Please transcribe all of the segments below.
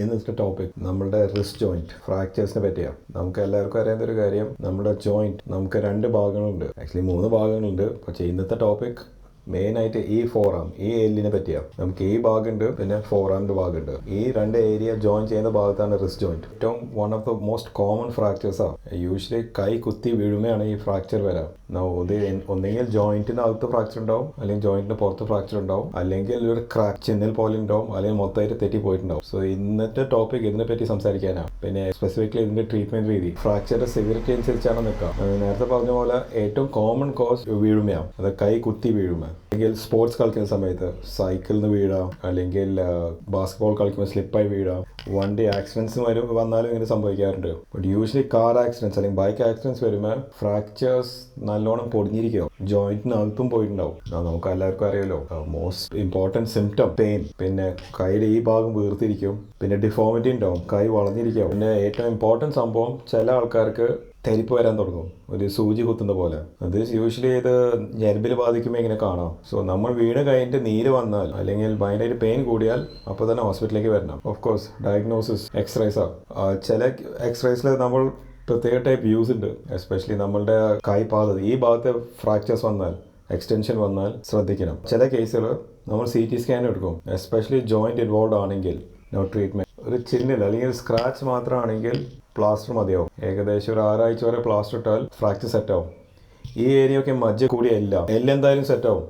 ഇന്നത്തെ ടോപ്പിക് നമ്മളുടെ wrist joint ഫ്രാക്ചേഴ്സിനെ പറ്റിയാണ്. നമുക്ക് എല്ലാവർക്കും അറിയാവുന്ന ഒരു കാര്യം, നമ്മുടെ ജോയിന്റ് നമുക്ക് രണ്ട് ഭാഗങ്ങളുണ്ട്, ആക്ച്വലി മൂന്ന് ഭാഗങ്ങളുണ്ട്. പക്ഷേ ഇന്നത്തെ ടോപ്പിക് മെയിനായിട്ട് ഈ ഫോറാം, ഈ എല്ലിനെ പറ്റിയാണ്. നമുക്ക് ഈ ഭാഗമുണ്ട്, പിന്നെ ഫോറാമിൻ്റെ ഭാഗമുണ്ട്. ഈ രണ്ട് ഏരിയ ജോയിൻ ചെയ്യുന്ന ഭാഗത്താണ് റിസ്റ്റ് ജോയിന്റ്. ഏറ്റവും one of the most common ഫ്രാക്ചേഴ്സാണ്. യൂഷ്വലി കൈ കുത്തി വീഴുമ്പോഴാണ് ഈ ഫ്രാക്ചർ വരാം. ഒന്നെങ്കിൽ ജോയിന്റിനകത്ത് ഫ്രാക്ചർ ഉണ്ടാവും, അല്ലെങ്കിൽ ജോയിന്റിന് പുറത്ത് ഫ്രാക്ചർ ഉണ്ടാവും, അല്ലെങ്കിൽ ഒരു ക്രാക്ക് ചിന്നിൽ പോലെ ഉണ്ടാവും, അല്ലെങ്കിൽ മൊത്തമായിട്ട് തെറ്റി പോയിട്ടുണ്ടാവും. സോ ഇന്നത്തെ ടോപ്പിക് ഇതിനെ പറ്റി സംസാരിക്കാനാണ്. പിന്നെ സ്പെസിഫിക്കലി ഇതിന്റെ ട്രീറ്റ്മെന്റ് രീതി ഫ്രാക്ചറിന്റെ സിവിയറിറ്റി അനുസരിച്ചാണ് നിൽക്കുക. നേരത്തെ പറഞ്ഞ പോലെ ഏറ്റവും കോമൺ കോസ് വീഴുമയാണ്, അത് കൈ കുത്തി വീഴുമ. അല്ലെങ്കിൽ സ്പോർട്സ് കളിക്കുന്ന സമയത്ത് സൈക്കിളിൽ നിന്ന് വീഴാം, അല്ലെങ്കിൽ ബാസ്കറ്റ്ബോൾ കളിക്കുമ്പോൾ സ്ലിപ്പായി വീഴാം. വണ്ടി ആക്സിഡൻസ് വന്നാലും ഇങ്ങനെ സംഭവിക്കാറുണ്ട്. ബട്ട് യൂഷ്വലി കാർ ആക്സിഡൻസ് അല്ലെങ്കിൽ ബൈക്ക് ആക്സിഡൻസ് വരുമ്പോൾ ഫ്രാക്ചേഴ്സ് നല്ലോണം പൊടിഞ്ഞിരിക്കും, ജോയിന്റിനകത്തും പോയിട്ടുണ്ടാവും. നമുക്ക് എല്ലാവർക്കും അറിയാലോ, മോസ്റ്റ് ഇമ്പോർട്ടൻറ്റ് സിംറ്റം പെയിൻ. പിന്നെ കൈയുടെ ഈ ഭാഗം വീർത്തിരിക്കും, പിന്നെ ഡിഫോമിറ്റി ഉണ്ടാവും, കൈ വളഞ്ഞിരിക്കും. പിന്നെ ഏറ്റവും ഇമ്പോർട്ടൻറ്റ് സംഭവം, ചില ആൾക്കാർക്ക് തെരിപ്പ് വരാൻ തുടങ്ങും, ഒരു സൂചി കുത്തുന്ന പോലെ. അത് യൂഷ്വലി ഇത് ഞരമ്പിൽ ബാധിക്കുമ്പോൾ ഇങ്ങനെ കാണാം. സോ നമ്മൾ വീണ് കഴിഞ്ഞിട്ട് നീര് വന്നാൽ അല്ലെങ്കിൽ ഭയങ്കരമായിട്ട് പെയിൻ കൂടിയാൽ അപ്പോൾ തന്നെ ഹോസ്പിറ്റലിലേക്ക് വരണം. ഓഫ് കോഴ്സ് ഡയഗ്നോസിസ് എക്സ്റേസാണ്. ചില എക്സ്റേസിൽ നമ്മൾ പ്രത്യേക ടൈപ്പ് യൂസ് ഉണ്ട്. എസ്പെഷ്യലി നമ്മളുടെ കൈപാദം ഈ ഭാഗത്ത് ഫ്രാക്ചേഴ്സ് വന്നാൽ, എക്സ്റ്റൻഷൻ വന്നാൽ ശ്രദ്ധിക്കണം. ചില കേസുകൾ നമ്മൾ CT സ്കാൻ എടുക്കും, എസ്പെഷ്യലി ജോയിന്റ് ഇൻവോൾവ് ആണെങ്കിൽ. ട്രീറ്റ്മെന്റ് ഒരു ചിഹ്നില്ല അല്ലെങ്കിൽ സ്ക്രാച്ച് മാത്രമാണെങ്കിൽ പ്ലാസ്റ്റർ മതിയാവും. ഏകദേശം ഒരു 6 ആഴ്ച വരെ പ്ലാസ്റ്റർ ഇട്ടാൽ ഫ്രാക്ചർ സെറ്റാവും. ഈ ഏരിയ ഒക്കെ മജ്ജ കൂടിയ എല്ലെന്തായാലും സെറ്റാവും.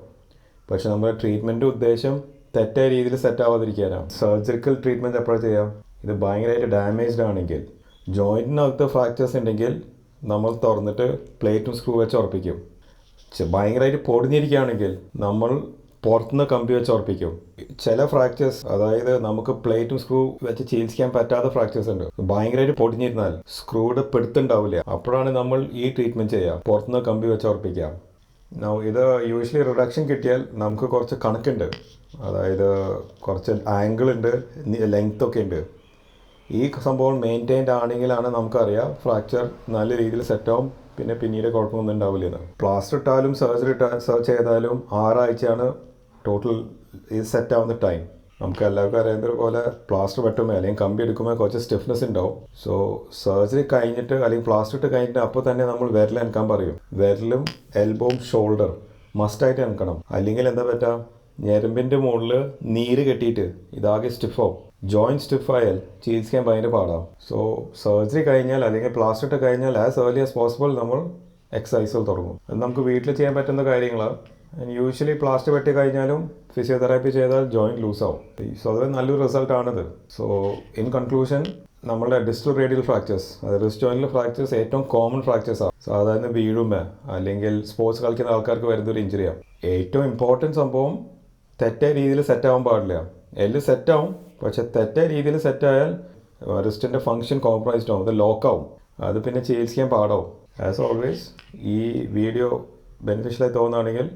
പക്ഷെ നമ്മുടെ ട്രീറ്റ്മെൻറ്റ് ഉദ്ദേശം തെറ്റായ രീതിയിൽ സെറ്റ് ആവാതിരിക്കാനാണ്. സർജിക്കൽ ട്രീറ്റ്മെൻറ്റ് എപ്പോഴാണ് ചെയ്യാം? ഇത് ഭയങ്കരമായിട്ട് ഡാമേജ്ഡ് ആണെങ്കിൽ, ജോയിൻറ്റിനകത്ത് ഫ്രാക്ചേഴ്സ് ഉണ്ടെങ്കിൽ നമ്മൾ തുറന്നിട്ട് പ്ലേറ്റും സ്ക്രൂ വെച്ച് ഉറപ്പിക്കും. ഭയങ്കരമായിട്ട് പൊടിഞ്ഞിരിക്കുകയാണെങ്കിൽ നമ്മൾ പുറത്തുനിന്ന് കമ്പി വെച്ച് ഉറപ്പിക്കും. ചില ഫ്രാക്ചേഴ്സ്, അതായത് നമുക്ക് പ്ലേറ്റും സ്ക്രൂ വെച്ച് ചികിത്സിക്കാൻ പറ്റാത്ത ഫ്രാക്ചേഴ്സ് ഉണ്ട്. ഭയങ്കരമായിട്ട് പൊടിഞ്ഞിരുന്നാൽ സ്ക്രൂയുടെ പിടുത്തുണ്ടാവില്ല, അപ്പോഴാണ് നമ്മൾ ഈ ട്രീറ്റ്മെൻറ്റ് ചെയ്യുക, പുറത്തുനിന്ന് കമ്പി വെച്ച് ഉറപ്പിക്കാം. ഇത് യൂഷ്വലി റിഡക്ഷൻ കിട്ടിയാൽ നമുക്ക് കുറച്ച് കണക്കുണ്ട്, അതായത് കുറച്ച് ആംഗിൾ ഉണ്ട്, ലെങ്ത് ഒക്കെ ഉണ്ട്. ഈ സംഭവം മെയിൻറ്റൈൻഡ് ആണെങ്കിലാണ് നമുക്കറിയാം ഫ്രാക്ചർ നല്ല രീതിയിൽ സെറ്റാവും, പിന്നെ പിന്നീട് കുഴപ്പമൊന്നും ഉണ്ടാവില്ല. പ്ലാസ്റ്റർ ഇട്ടാലും സർജറി ചെയ്താലും 6 ആഴ്ചയാണ് ടോട്ടൽ ഇത് സെറ്റ് ആവുന്ന ടൈം. നമുക്ക് എല്ലാവർക്കും അറിയുന്നത് പോലെ പ്ലാസ്റ്റർ വെട്ടുമ്പോൾ അല്ലെങ്കിൽ കമ്പി എടുക്കുമ്പോൾ കുറച്ച് സ്റ്റിഫ്നെസ് ഉണ്ടാവും. സോ സർജറി കഴിഞ്ഞിട്ട് അല്ലെങ്കിൽ പ്ലാസ്റ്റർ ഇട്ട് കഴിഞ്ഞിട്ട് അപ്പോൾ തന്നെ നമ്മൾ വിരൽ അനക്കാൻ പറയും. വിരലും എൽബോവും ഷോൾഡർ മസ്റ്റായിട്ട് അനക്കണം. അല്ലെങ്കിൽ എന്താ പറ്റുക, ഞരമ്പിൻ്റെ മുകളിൽ നീര് കെട്ടിയിട്ട് ഇതാകെ സ്റ്റിഫാവും. ജോയിൻറ്റ് സ്റ്റിഫായാൽ ചികിത്സിക്കാൻ ഭയങ്കര പാടാം. സോ സർജറി കഴിഞ്ഞാൽ അല്ലെങ്കിൽ പ്ലാസ്റ്റർ ഇട്ട് കഴിഞ്ഞാൽ ആസ് ഏർലി ആസ് പോസിബിൾ നമ്മൾ എക്സസൈസുകൾ തുടങ്ങും. അത് നമുക്ക് വീട്ടിൽ ചെയ്യാൻ പറ്റുന്ന കാര്യങ്ങളാണ്. യൂഷ്വലി പ്ലാസ്റ്റർ വെട്ടി കഴിഞ്ഞാലും ഫിസിയോതെറാപ്പി ചെയ്താൽ ജോയിൻറ്റ് ലൂസാവും. സോ അത് നല്ലൊരു റിസൾട്ടാണിത്. സോ ഇൻ കൺക്ലൂഷൻ, നമ്മുടെ ഡിസ്റ്റൽ റേഡിയൽ ഫ്രാക്ചേഴ്സ്, അതായത് റിസ്റ്റ് ജോയിൻറ്റിലെ ഫ്രാക്ചേഴ്സ് ഏറ്റവും കോമൺ ഫ്രാക്ചേഴ്സാണ്. സാധാരണ വീഴുമ്പോൾ അല്ലെങ്കിൽ സ്പോർട്സ് കളിക്കുന്ന ആൾക്കാർക്ക് വരുന്നൊരു ഇഞ്ചുറിയാണ്. ഏറ്റവും ഇമ്പോർട്ടൻറ്റ് സംഭവം തെറ്റായ രീതിയിൽ സെറ്റാവാൻ പാടില്ല. എല്ല് സെറ്റാവും, പക്ഷെ തെറ്റായ രീതിയിൽ സെറ്റായാൽ റിസ്റ്റിൻ്റെ ഫങ്ഷൻ കോംപ്രമൈസ്ഡ് ആവും, അത് ലോക്കാവും, അത് പിന്നെ ചികിത്സിക്കാൻ പാടാവും. ആസ് ഓൾവേസ്, ഈ വീഡിയോ ബെനിഫിഷ്യലായി തോന്നുകയാണെങ്കിൽ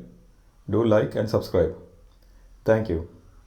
do like and subscribe. Thank you.